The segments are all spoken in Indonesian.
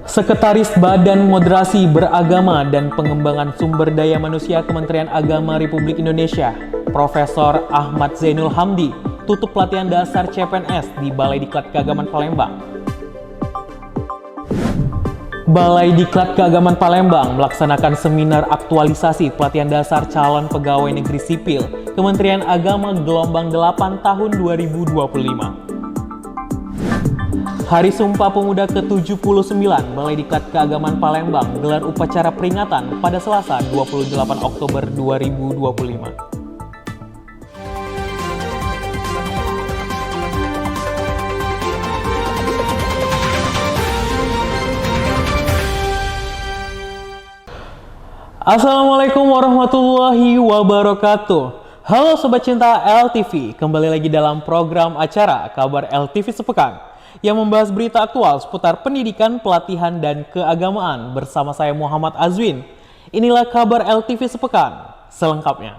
Sekretaris Badan Moderasi Beragama dan Pengembangan Sumber Daya Manusia Kementerian Agama Republik Indonesia, Profesor Ahmad Zainul Hamdi, tutup pelatihan dasar CPNS di Balai Diklat Keagamaan Palembang. Balai Diklat Keagamaan Palembang melaksanakan seminar aktualisasi pelatihan dasar calon pegawai negeri sipil Kementerian Agama gelombang 8 tahun 2025. Hari Sumpah Pemuda ke-79 Balai Diklat Keagamaan Palembang gelar upacara peringatan pada Selasa 28 Oktober 2025. Assalamualaikum warahmatullahi wabarakatuh. Halo Sobat Cinta LTV, kembali lagi dalam program acara Kabar LTV Sepekan yang membahas berita aktual seputar pendidikan, pelatihan, dan keagamaan bersama saya Muhammad Azwin. Inilah Kabar LTV Sepekan selengkapnya.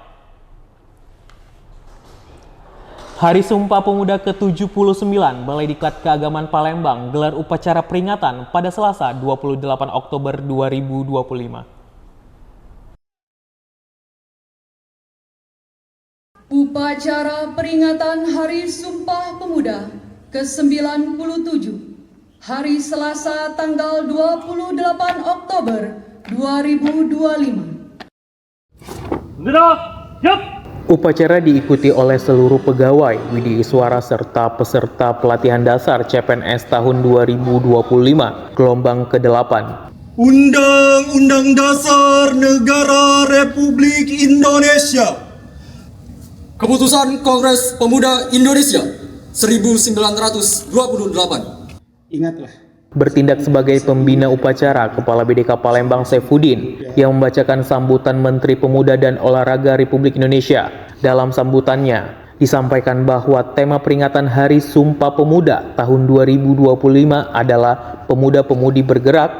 Hari Sumpah Pemuda ke-79 Balai Diklat Keagamaan Palembang gelar upacara peringatan pada Selasa 28 Oktober 2025. Upacara peringatan Hari Sumpah Pemuda ke-97 hari Selasa tanggal 28 Oktober 2025. Upacara diikuti oleh seluruh pegawai, Widhi Iswara serta peserta pelatihan dasar CPNS tahun 2025 gelombang ke-8. Undang-Undang Dasar Negara Republik Indonesia. Keputusan Kongres Pemuda Indonesia 1928. Ingatlah. Bertindak sebagai pembina upacara, Kepala BDK Palembang Saifuddin yang membacakan sambutan Menteri Pemuda dan Olahraga Republik Indonesia. Dalam sambutannya, disampaikan bahwa tema peringatan Hari Sumpah Pemuda tahun 2025 adalah Pemuda-Pemudi Bergerak,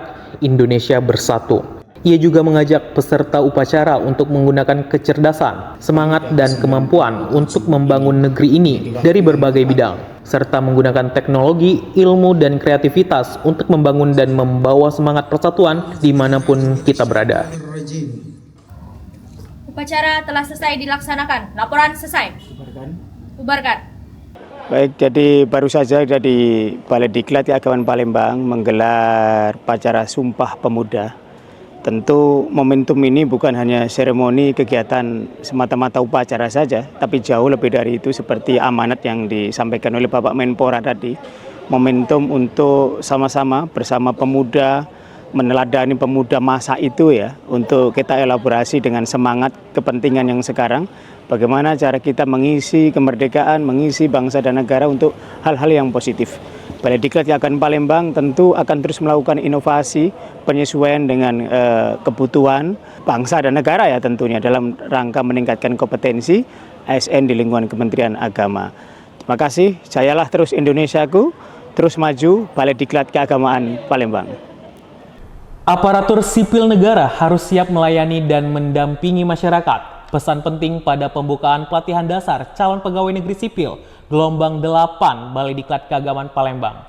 Indonesia Bersatu. Ia juga mengajak peserta upacara untuk menggunakan kecerdasan, semangat, dan kemampuan untuk membangun negeri ini dari berbagai bidang, serta menggunakan teknologi, ilmu, dan kreativitas untuk membangun dan membawa semangat persatuan dimanapun kita berada. Upacara telah selesai dilaksanakan. Laporan selesai. Bubarkan. Baik, jadi baru saja dari Balai Diklat Keagamaan Palembang menggelar upacara Sumpah Pemuda. Tentu momentum ini bukan hanya seremoni kegiatan semata-mata upacara saja, tapi jauh lebih dari itu seperti amanat yang disampaikan oleh Bapak Menpora tadi. Momentum untuk sama-sama bersama pemuda, meneladani pemuda masa itu ya, untuk kita elaborasi dengan semangat kepentingan yang sekarang. Bagaimana cara kita mengisi kemerdekaan, mengisi bangsa dan negara untuk hal-hal yang positif. Balai Diklat Keagamaan Palembang tentu akan terus melakukan inovasi, penyesuaian dengan kebutuhan bangsa dan negara ya tentunya dalam rangka meningkatkan kompetensi ASN di lingkungan Kementerian Agama. Terima kasih, jayalah terus Indonesiaku, terus maju Balai Diklat Keagamaan Palembang. Aparatur sipil negara harus siap melayani dan mendampingi masyarakat. Pesan penting pada pembukaan pelatihan dasar calon pegawai negeri sipil gelombang 8 Balai Diklat Keagamaan Palembang.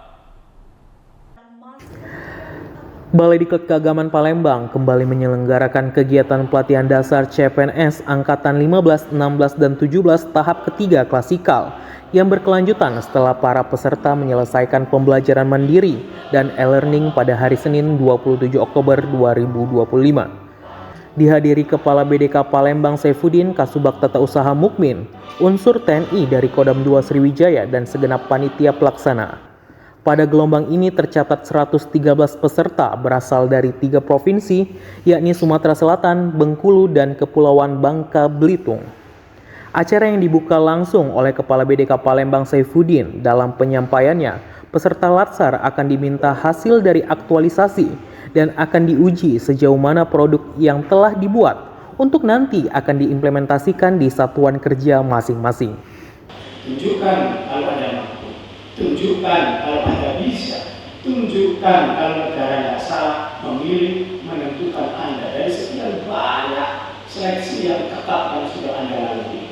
Balai Diklat Keagamaan Palembang kembali menyelenggarakan kegiatan pelatihan dasar CPNS Angkatan 15, 16, dan 17 tahap ketiga klasikal yang berkelanjutan setelah para peserta menyelesaikan pembelajaran mandiri dan e-learning pada hari Senin 27 Oktober 2025. Dihadiri Kepala BDK Palembang Saifuddin, Kasubag Tata Usaha Mukmin, unsur TNI dari Kodam 2 Sriwijaya, dan segenap panitia pelaksana. Pada gelombang ini tercatat 113 peserta berasal dari 3 provinsi, yakni Sumatera Selatan, Bengkulu, dan Kepulauan Bangka Belitung. Acara yang dibuka langsung oleh Kepala BDK Palembang Saifuddin. Dalam penyampaiannya, peserta latsar akan diminta hasil dari aktualisasi dan akan diuji sejauh mana produk yang telah dibuat untuk nanti akan diimplementasikan di satuan kerja masing-masing. Tunjukkan kalau Anda mampu, tunjukkan kalau Anda bisa, tunjukkan kalau negara tidak salah memilih menentukan Anda dari sekian banyak seleksi yang ketat yang sudah Anda lalui.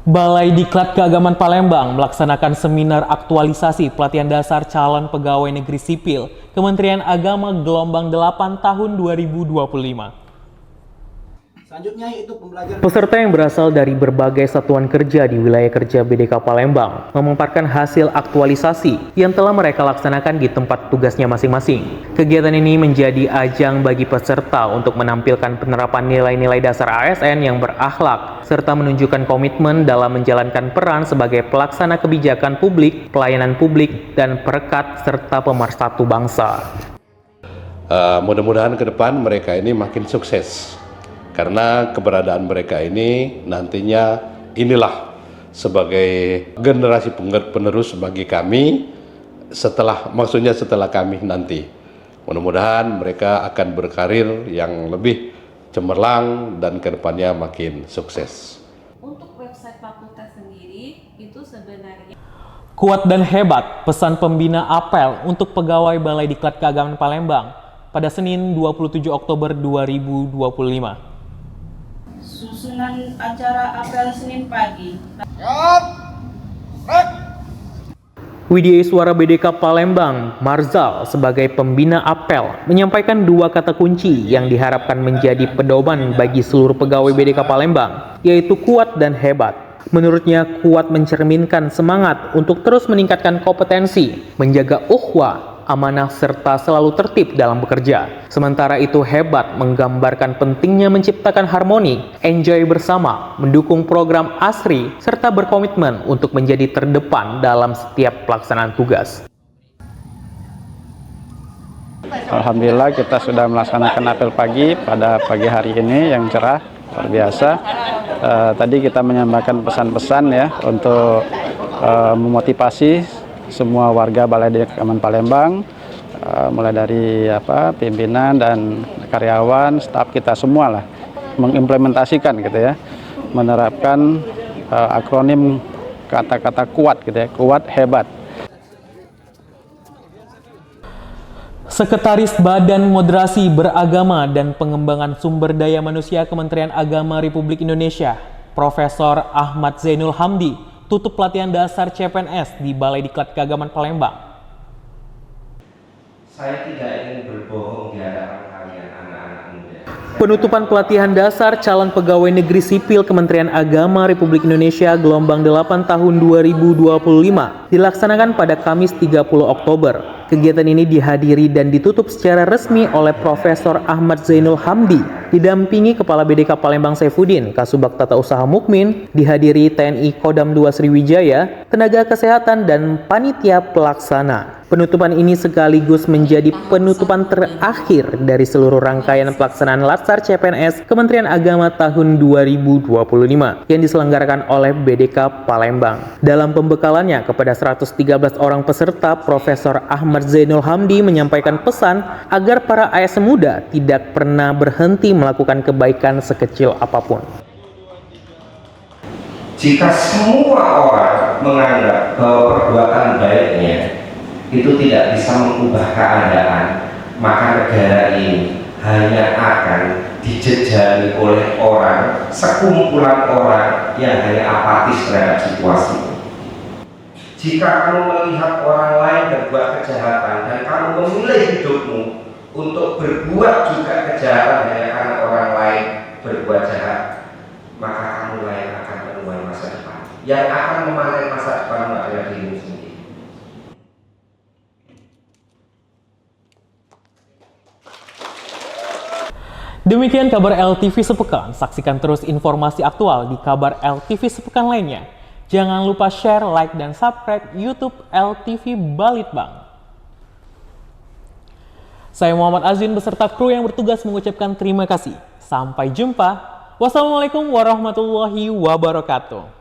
Balai Diklat Keagamaan Palembang melaksanakan seminar aktualisasi pelatihan dasar calon pegawai negeri sipil Kementerian Agama gelombang 8 tahun 2025. Selanjutnya yaitu pembelajaran. Peserta yang berasal dari berbagai satuan kerja di wilayah kerja BDK Palembang memaparkan hasil aktualisasi yang telah mereka laksanakan di tempat tugasnya masing-masing. Kegiatan ini menjadi ajang bagi peserta untuk menampilkan penerapan nilai-nilai dasar ASN yang berakhlak, serta menunjukkan komitmen dalam menjalankan peran sebagai pelaksana kebijakan publik, pelayanan publik, dan perekat serta pemersatu bangsa. Mudah-mudahan ke depan mereka ini makin sukses. Karena keberadaan mereka ini nantinya inilah sebagai generasi penerus bagi kami setelah kami nanti. Mudah-mudahan mereka akan berkarir yang lebih cemerlang dan kedepannya makin sukses. Untuk website fakultas sendiri itu sebenarnya Kuat dan hebat, pesan pembina apel untuk pegawai Balai Diklat Keagamaan Palembang pada Senin 27 Oktober 2025. susunan acara apel Senin pagi. Widya Suara BDK Palembang, Marzal, sebagai pembina apel, menyampaikan dua kata kunci yang diharapkan menjadi pedoman bagi seluruh pegawai BDK Palembang, yaitu kuat dan hebat. Menurutnya, kuat mencerminkan semangat untuk terus meningkatkan kompetensi, menjaga ukhuwah, amanah, serta selalu tertib dalam bekerja. Sementara itu, hebat menggambarkan pentingnya menciptakan harmoni, enjoy bersama, mendukung program ASRI, serta berkomitmen untuk menjadi terdepan dalam setiap pelaksanaan tugas. Alhamdulillah kita sudah melaksanakan apel pagi pada pagi hari ini yang cerah, luar biasa. Tadi kita menyampaikan pesan-pesan ya untuk memotivasi semua warga Balai Diklat Keagamaan Palembang, mulai dari pimpinan dan karyawan, staf kita semua lah, mengimplementasikan gitu ya, menerapkan akronim kata-kata kuat gitu ya, kuat hebat. Sekretaris Badan Moderasi Beragama dan Pengembangan Sumber Daya Manusia Kementerian Agama Republik Indonesia, Profesor Ahmad Zainul Hamdi, tutup pelatihan dasar CPNS di Balai Diklat Keagamaan Palembang. Saya tidak ingin berbohong di hadapan kalian anak-anak muda. Penutupan pelatihan dasar calon pegawai negeri sipil Kementerian Agama Republik Indonesia gelombang 8 tahun 2025 dilaksanakan pada Kamis 30 Oktober. Kegiatan ini dihadiri dan ditutup secara resmi oleh Profesor Ahmad Zainul Hamdi, didampingi Kepala BDK Palembang Saifuddin, Kasubag Tata Usaha Mukmin, dihadiri TNI Kodam 2 Sriwijaya, tenaga kesehatan, dan panitia pelaksana. Penutupan ini sekaligus menjadi penutupan terakhir dari seluruh rangkaian pelaksanaan Latsar CPNS Kementerian Agama tahun 2025 yang diselenggarakan oleh BDK Palembang. Dalam pembekalannya kepada 113 orang peserta, Profesor Ahmad Zainul Hamdi menyampaikan pesan agar para ASN muda tidak pernah berhenti melakukan kebaikan sekecil apapun. Jika semua orang menganggap bahwa perbuatan baiknya itu tidak bisa mengubah keadaan, maka negara ini hanya akan dijejali oleh orang, sekumpulan orang yang hanya apatis terhadap situasi. Jika kamu melihat orang lain berbuat kejahatan dan kamu memilih hidupmu untuk berbuat juga kejahatan hanya karena orang lain berbuat jahat, maka kamu yang akan menuai masa depan. Yang akan memanen masa depanmu adalah dirimu sendiri. Demikian kabar LTV Sepekan. Saksikan terus informasi aktual di kabar LTV Sepekan lainnya. Jangan lupa share, like, dan subscribe YouTube LTV Balitbang. Saya Muhammad Azin beserta kru yang bertugas mengucapkan terima kasih. Sampai jumpa. Wassalamualaikum warahmatullahi wabarakatuh.